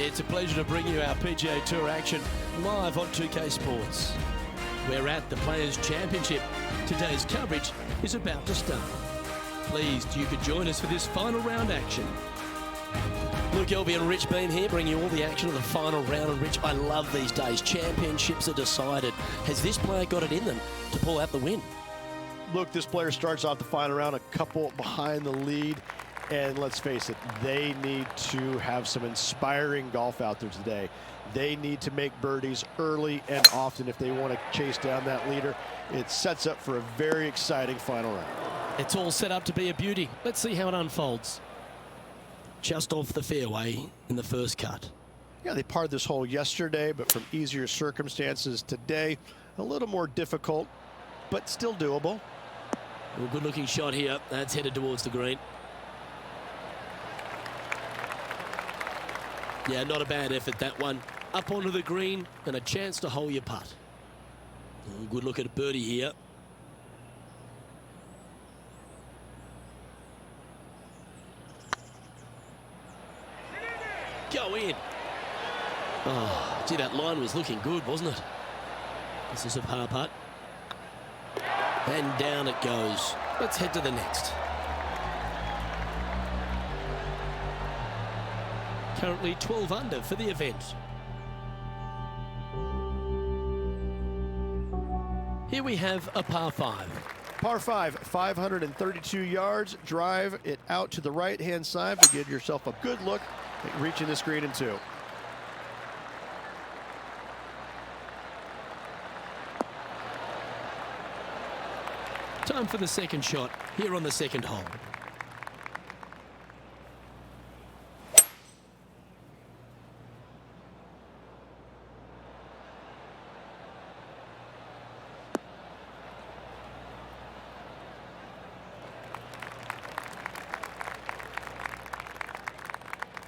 It's a pleasure to bring you our PGA Tour action live on 2K Sports. We're at the Players' Championship. Today's coverage is about to start. Pleased you could join us for this final round action. Luke Elby and Rich Beam here, bringing you all the action of the final round. And Rich, I love these days. Championships are decided. Has this player got it in them to pull out the win? Look, this player starts off the final round a couple behind the lead. And let's face it, they need to have some inspiring golf out there today. They need to make birdies early and often if they want to chase down that leader. It sets up for a very exciting final round. It's all set up to be a beauty. Let's see how it unfolds. Just off the fairway in the first cut. Yeah, they parred this hole yesterday, but from easier circumstances today, a little more difficult, but still doable. Well, good looking shot here. That's headed towards the green. Yeah, not a bad effort, that one. Up onto the green and a chance to hole your putt. Oh, good look at a birdie here. Go in. Oh, gee, that line was looking good, wasn't it? This is a par putt. And down it goes. Let's head to the next. Currently 12 under for the event. Here we have a par 5. Par 5, 532 yards. Drive it out to the right-hand side to give yourself a good look at reaching this green in 2. Time for the second shot here on the second hole.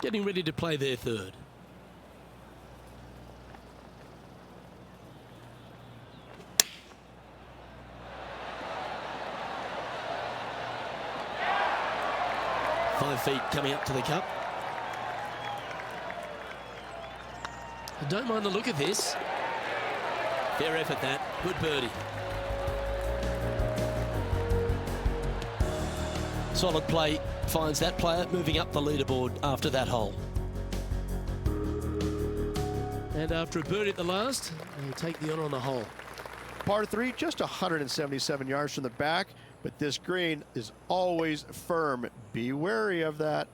Getting ready to play their third. Five feet coming up to the cup. I don't mind the look of this. Fair effort that. Good birdie. Solid play finds that player moving up the leaderboard after that hole. And after a birdie at the last, they take the honor on the hole. Par 3, just 177 yards from the back, but this green is always firm. Be wary of that.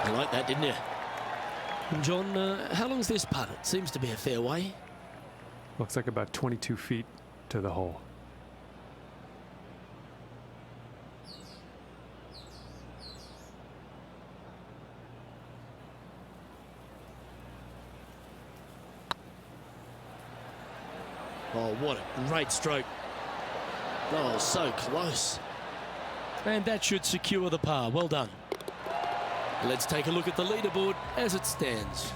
You like that, didn't you? And John, how long's this putt? It seems to be a fair way. Looks like about 22 feet to the hole. Oh, what a great stroke. Oh, so close. And that should secure the par. Well done. Let's take a look at the leaderboard as it stands.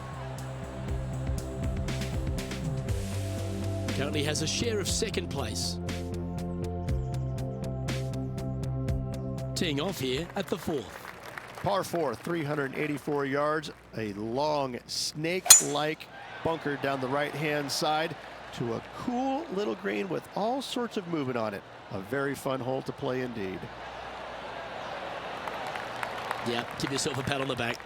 Currently has a share of second place. Teeing off here at the 4th. Par 4, 384 yards. A long snake-like bunker down the right-hand side to a cool little green with all sorts of movement on it. A very fun hole to play indeed. Yeah, give yourself a pat on the back.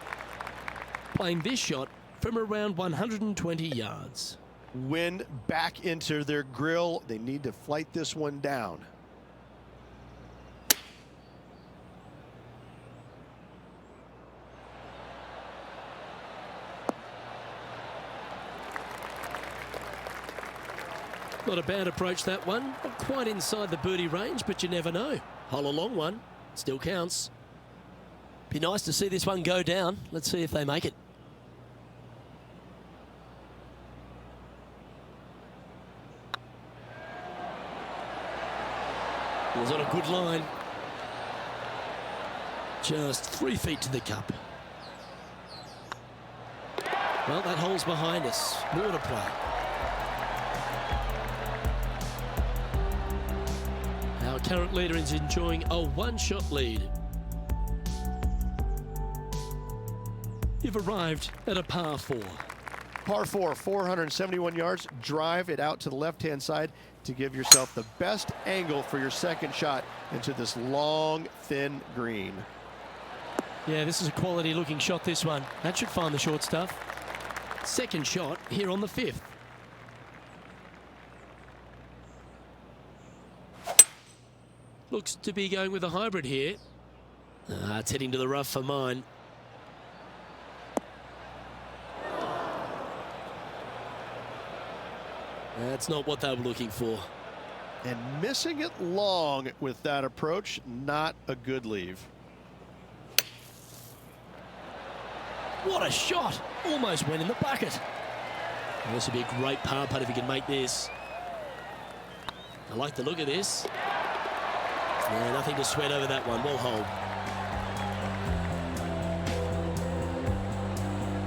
Playing this shot from around 120 yards. Wind back into their grill. They need to flight this one down. Not a bad approach, that one. Not quite inside the birdie range, but you never know. Hole a long one. Still counts. Be nice to see this one go down. Let's see if they make it. It was on a good line. Just 3 feet to the cup. Well, that hole's behind us. More to play. Our current leader is enjoying a one-shot lead. You've arrived at a par 4. Par 4, 471 yards. Drive it out to the left-hand side to give yourself the best angle for your second shot into this long, thin green. Yeah, this is a quality-looking shot, this one. That should find the short stuff. Second shot here on the 5th. Looks to be going with a hybrid here. It's heading to the rough for mine. That's not what they were looking for. And missing it long with that approach, not a good leave. What a shot! Almost went in the bucket. Well, this would be a great par putt if he can make this. I like the look of this. Yeah, nothing to sweat over that one. Well hold.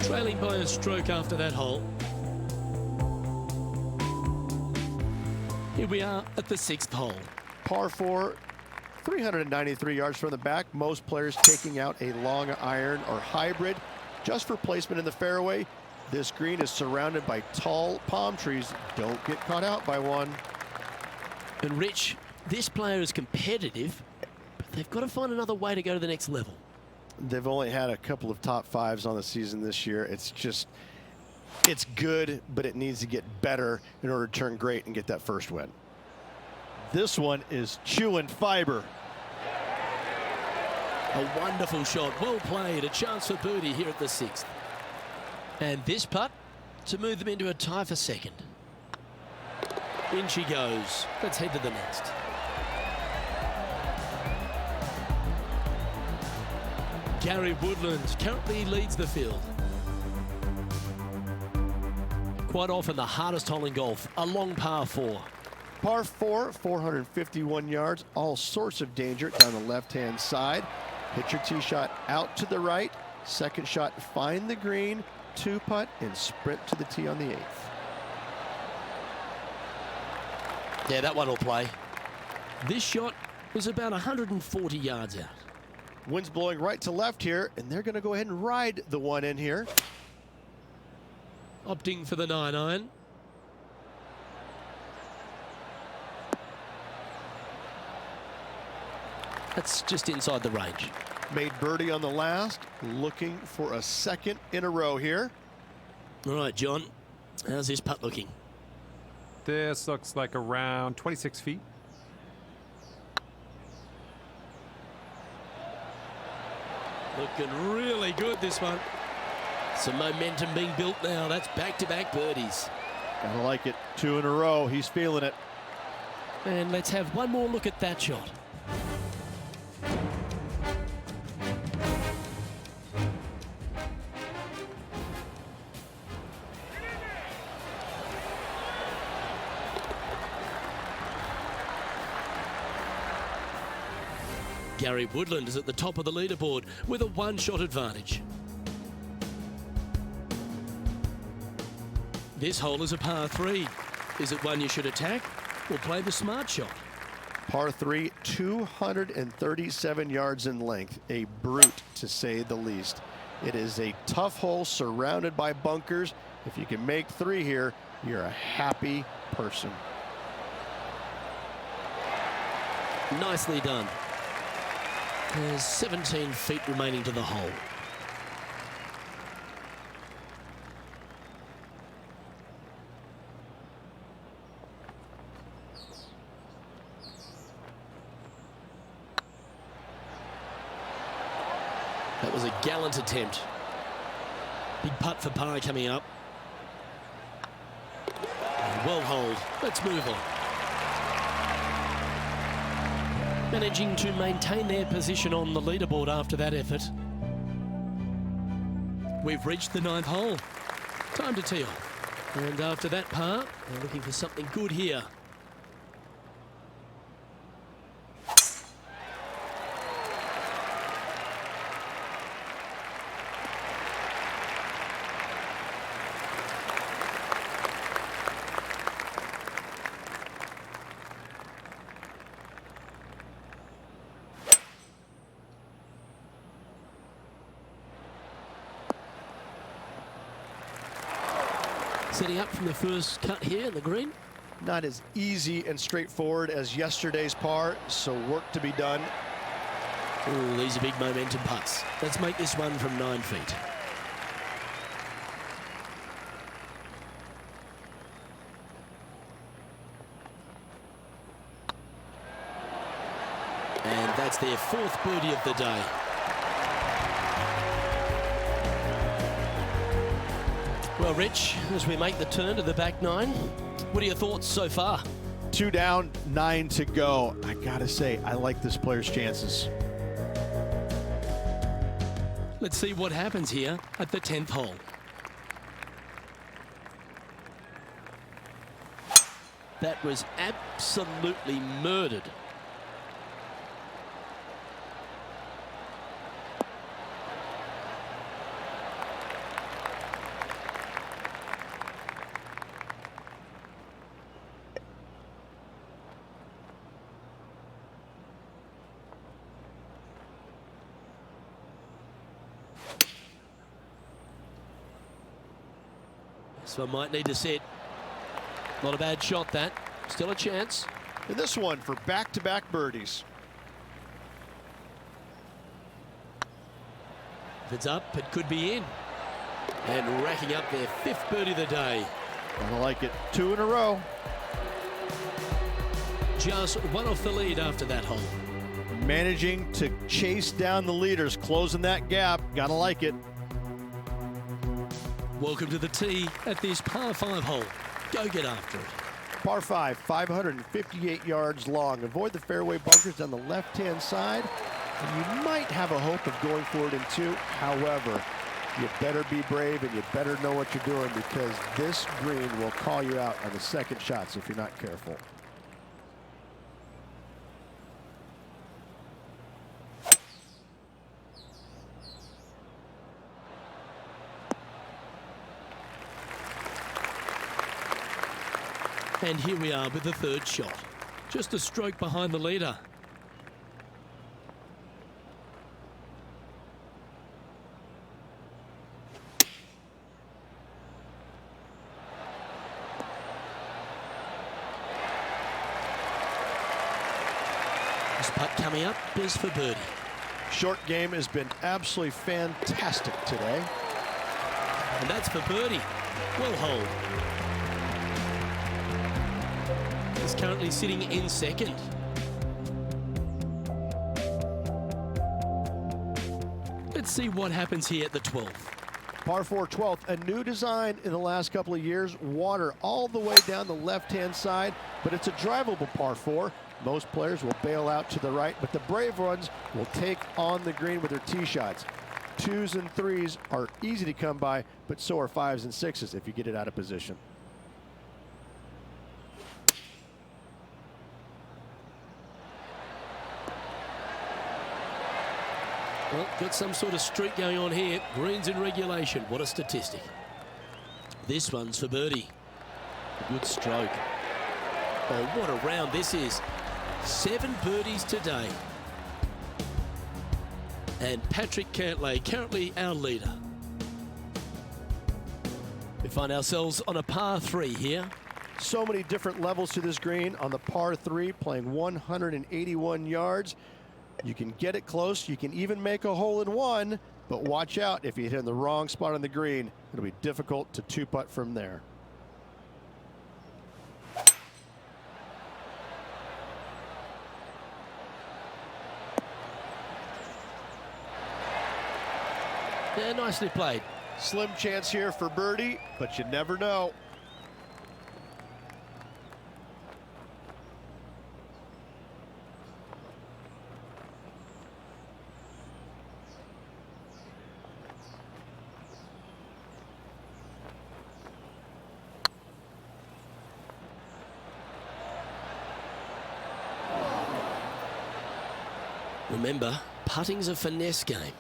Trailing by a stroke after that hole. Here we are at the 6th hole. Par 4, 393 yards from the back. Most players taking out a long iron or hybrid just for placement in the fairway. This green is surrounded by tall palm trees. Don't get caught out by one. And Rich, this player is competitive, but they've got to find another way to go to the next level. They've only had a couple of top 5s on the season this year. It's good, but it needs to get better in order to turn great and get that first win. This one is chewing fiber. A wonderful shot, well played, a chance for birdie here at the 6th. And this putt to move them into a tie for second. In she goes. Let's head to the next. Gary Woodland currently leads the field. Quite often the hardest hole in golf, a long par 4. Par 4, 451 yards, all sorts of danger down the left-hand side. Hit your tee shot out to the right. Second shot, find the green, 2-putt, and sprint to the tee on the 8th. Yeah, that one will play. This shot was about 140 yards out. Wind's blowing right to left here, and they're going to go ahead and ride the one in here. Opting for the 9-iron. That's just inside the range. Made birdie on the last, looking for a second in a row here. All right, John, how's this putt looking? This looks like around 26 feet. Looking really good, this one. Some momentum being built now. That's back-to-back birdies. I like it. 2 in a row. He's feeling it. And let's have one more look at that shot. Gary Woodland is at the top of the leaderboard with a one-shot advantage. This hole is a par 3. Is it one you should attack or play the smart shot? Par 3, 237 yards in length. A brute, to say the least. It is a tough hole surrounded by bunkers. If you can make 3 here, you're a happy person. Nicely done. There's 17 feet remaining to the hole. That was a gallant attempt. Big putt for par coming up. And well holed. Let's move on. Managing to maintain their position on the leaderboard after that effort. We've reached the 9th hole. Time to tee off. And after that par, we're looking for something good here. Setting up from the first cut here in the green. Not as easy and straightforward as yesterday's par, so work to be done. Oh, these are big momentum putts. Let's make this one from 9 feet. And that's their 4th birdie of the day. Well, Rich, as we make the turn to the back 9, what are your thoughts so far? 2 down, 9 to go. I gotta say, I like this player's chances. Let's see what happens here at the 10th hole. That was absolutely murdered. So I might need to sit. Not a bad shot, that. Still a chance. And this one for back-to-back birdies. If it's up, it could be in. And racking up their 5th birdie of the day. I like it. 2 in a row. Just one off the lead after that hole. Managing to chase down the leaders, closing that gap. Gotta like it. Welcome to the tee at this par 5 hole. Go get after it. Par 5, 558 yards long. Avoid the fairway bunkers on the left-hand side, and you might have a hope of going for it in 2. However, you better be brave and you better know what you're doing, because this green will call you out on the second shots if you're not careful. And here we are with the 3rd shot. Just a stroke behind the leader. This putt coming up is for birdie. Short game has been absolutely fantastic today. And that's for birdie. Well hold. He's currently sitting in 2nd. Let's see what happens here at the 12th. Par 4 12th, a new design in the last couple of years. Water all the way down the left-hand side, but it's a drivable par 4. Most players will bail out to the right, but the brave ones will take on the green with their tee shots. 2s and 3s are easy to come by, but so are 5s and 6s if you get it out of position. Well, got some sort of streak going on here. Greens in regulation. What a statistic. This one's for birdie. A good stroke. Oh, what a round this is. 7 birdies today. And Patrick Cantlay, currently our leader. We find ourselves on a par 3 here. So many different levels to this green on the par 3, playing 181 yards. You can get it close. You can even make a hole in 1, but watch out if you hit in the wrong spot on the green. It'll be difficult to 2-putt from there. Yeah, nicely played. Slim chance here for birdie, but you never know. Remember, putting's a finesse game.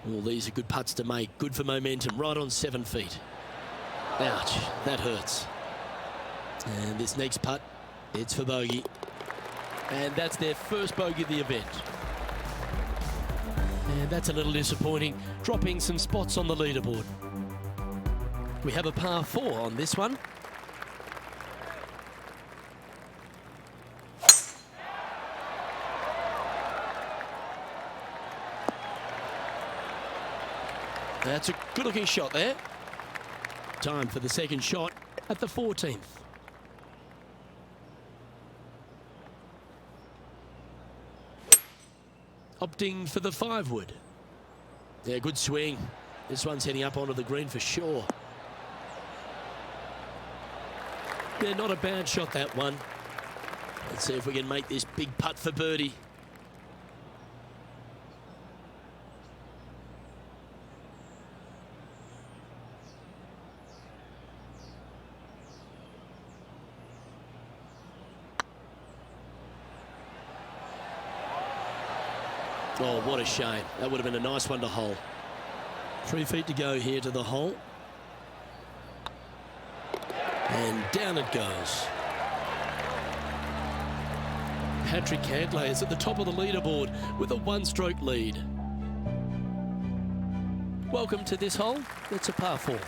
All these are good putts to make. Good for momentum. Right on 7 feet. Ouch, that hurts. And this next putt, it's for bogey. And that's their first bogey of the event. And that's a little disappointing, dropping some spots on the leaderboard. We have a par 4 on this one. That's a good-looking shot there. Time for the second shot at the 14th. Opting for the 5-wood. Yeah, good swing. This one's heading up onto the green for sure. Yeah, not a bad shot, that one. Let's see if we can make this big putt for birdie. Oh, what a shame. That would have been a nice one to hole. 3 feet to go here to the hole. And down it goes. Patrick Cantlay is at the top of the leaderboard with a 1-stroke lead. Welcome to this hole. It's a par 4.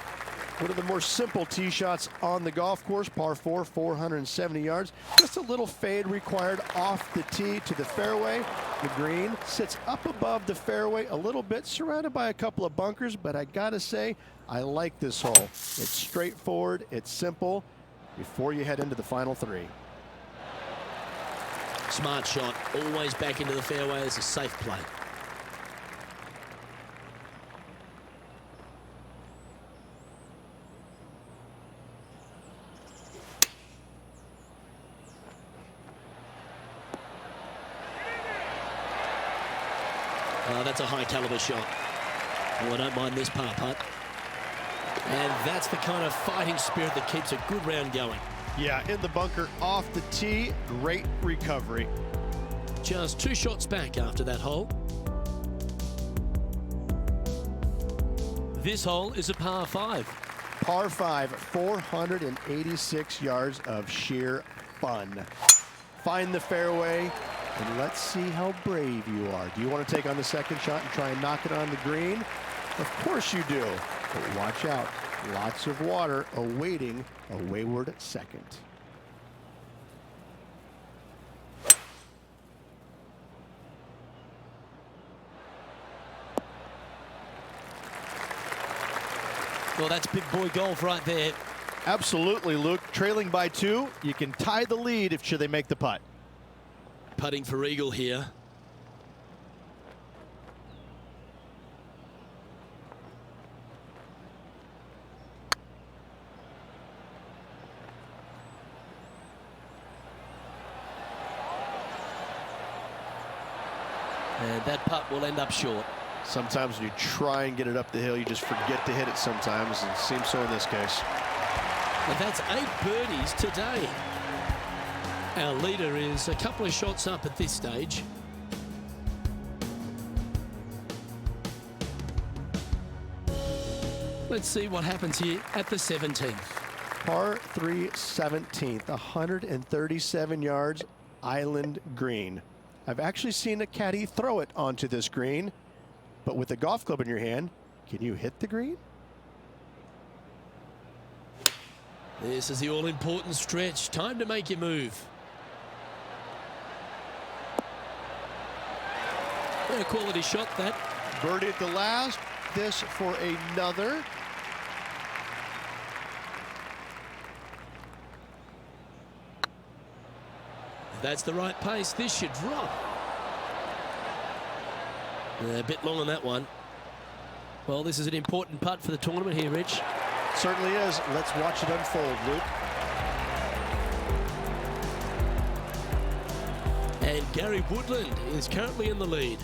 One of the more simple tee shots on the golf course, par 4, 470 yards. Just a little fade required off the tee to the fairway. The green sits up above the fairway a little bit, surrounded by a couple of bunkers, but I gotta say, I like this hole. It's straightforward, it's simple, before you head into the final 3. Smart shot, always back into the fairway as a safe play. That's a high caliber shot. Oh, I don't mind this par putt. And that's the kind of fighting spirit that keeps a good round going. Yeah, in the bunker, off the tee, great recovery. Just 2 shots back after that hole. This hole is a par 5. Par 5, 486 yards of sheer fun. Find the fairway, and let's see how brave you are. Do you want to take on the second shot and try and knock it on the green? Of course you do, but watch out. Lots of water awaiting a wayward second. Well, that's big boy golf right there. Absolutely, Luke. Trailing by 2, you can tie the lead if should they make the putt. Putting for eagle here. And that putt will end up short. Sometimes when you try and get it up the hill, you just forget to hit it sometimes, and it seems so in this case. And that's 8 birdies today. Our leader is a couple of shots up at this stage. Let's see what happens here at the 17th. Par 3 17th, 137 yards, island green. I've actually seen a caddy throw it onto this green, but with a golf club in your hand, can you hit the green? This is the all-important stretch. Time to make your move. A quality shot, that. Birdie at the last. This for another. If that's the right pace, this should drop. A bit long on that one. Well, this is an important putt for the tournament here, Rich. Certainly is. Let's watch it unfold, Luke. And Gary Woodland is currently in the lead.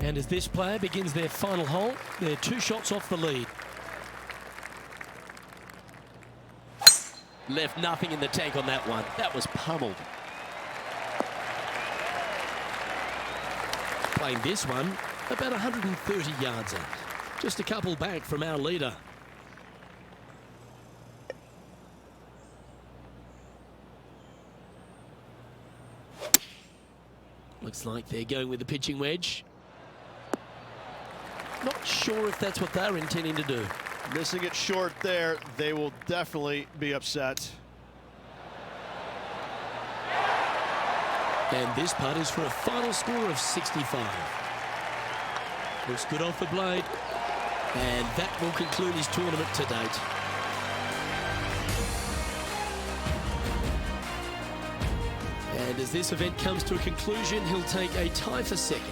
And as this player begins their final hole, they're 2 shots off the lead. Left nothing in the tank on that one. That was pummeled. Playing this one about 130 yards out. Just a couple back from our leader. Looks like they're going with the pitching wedge. Not sure if that's what they're intending to do. Missing it short there, they will definitely be upset. And this putt is for a final score of 65. Looks good off the blade. And that will conclude his tournament to date. And as this event comes to a conclusion, he'll take a tie for second.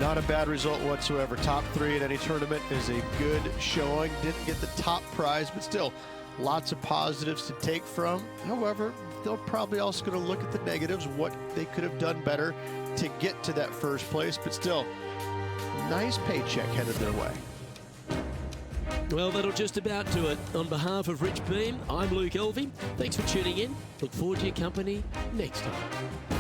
Not a bad result whatsoever. Top 3 in any tournament is a good showing. Didn't get the top prize, but still lots of positives to take from. However, they're probably also going to look at the negatives, what they could have done better to get to that first place, but still nice paycheck headed their way. Well, that'll just about do it. On behalf of Rich Beam, I'm Luke Elvey. Thanks for tuning in. Look forward to your company next time.